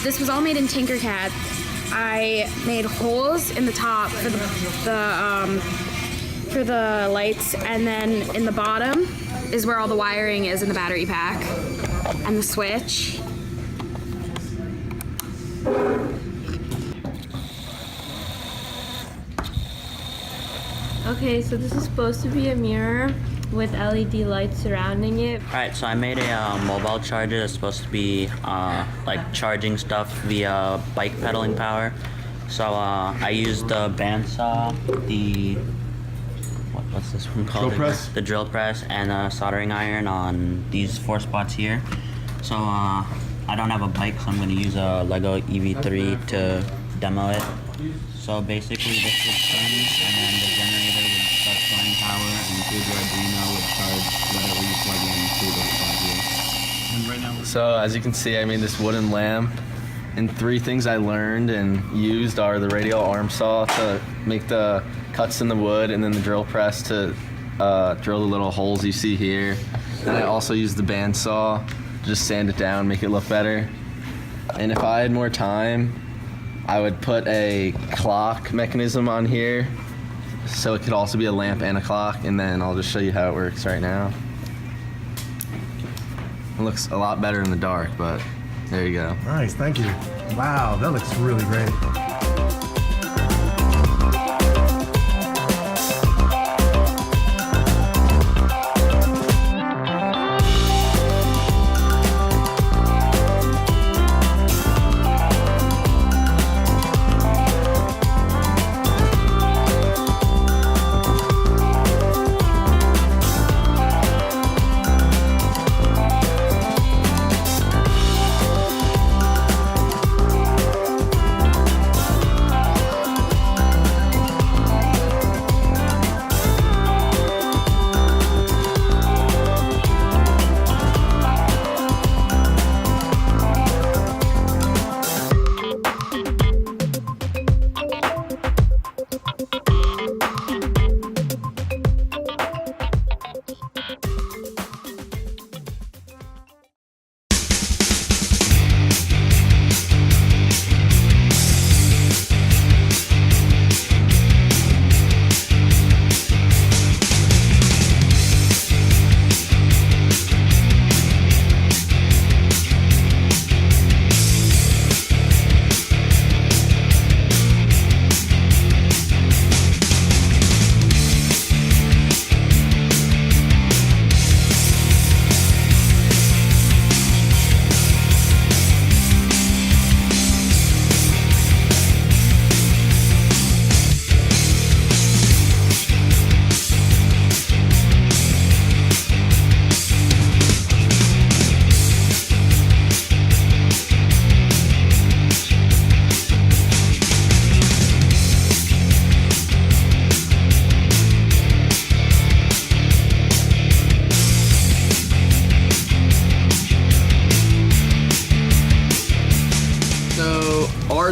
this was all made in Tinkercad. I made holes in the top for the lights, and then in the bottom is where all the wiring is in the battery pack and the switch. Okay, so this is supposed to be a mirror with LED lights surrounding it. Alright, so I made a mobile charger that's supposed to be like charging stuff via bike pedaling power. So I used the bandsaw, the what's this one called? Drill press? The drill press, and a soldering iron on these 4 spots here. So I don't have a bike, so I'm going to use a Lego EV3 to demo it. So basically this would turn, and then the generator would start storing power, and through the Arduino would charge whatever you plug in through this plug here. And right now, So as you can see, I made this wooden lamp, and 3 things I learned and used are the radial arm saw to make the cuts in the wood, and then the drill press to drill the little holes you see here. And I also used the bandsaw to just sand it down, make it look better. And if I had more time, I would put a clock mechanism on here, so it could also be a lamp and a clock, and then I'll just show you how it works right now. It looks a lot better in the dark, but there you go. Nice, thank you. Wow, that looks really great.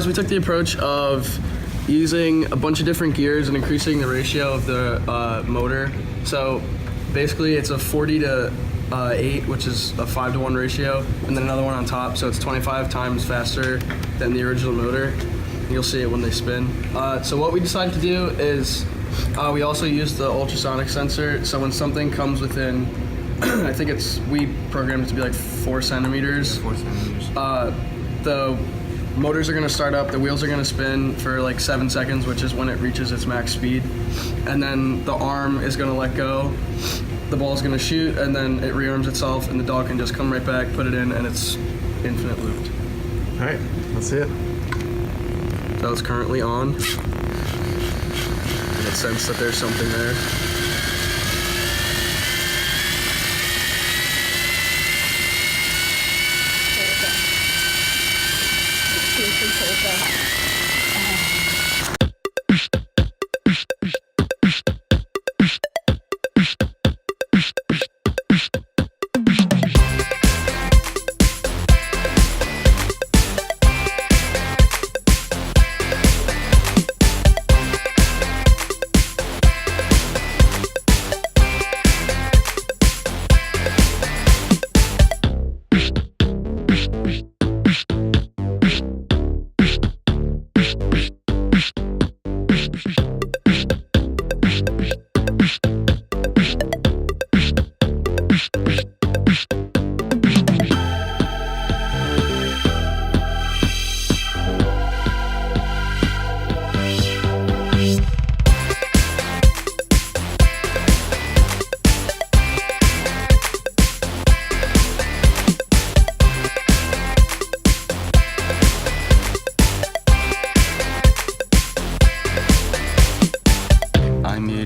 We took the approach of using a bunch of different gears and increasing the ratio of the motor. So basically it's a 40:8, which is a 5:1 ratio, and then another one on top, so it's 25 times faster than the original motor. You'll see it when they spin. So what we decided to do is we also use the ultrasonic sensor, so when something comes within, I think we programmed it to be like 4 centimeters. 4 centimeters. The motors are going to start up, the wheels are going to spin for like 7 seconds, which is when it reaches its max speed. And then the arm is going to let go, the ball's going to shoot, and then it rearms itself, and the dog can just come right back, put it in, and it's infinite looped. All right, let's see it. So it's currently on. And it senses that there's something there.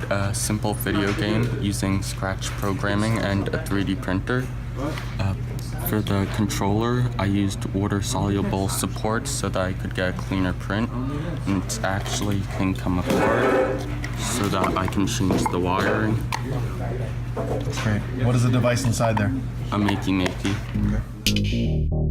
made a simple video game using Scratch programming and a 3D printer. For the controller, I used water-soluble supports so that I could get a cleaner print, and it actually can come apart so that I can change the wiring. Great. What is the device inside there? A makey. Okay.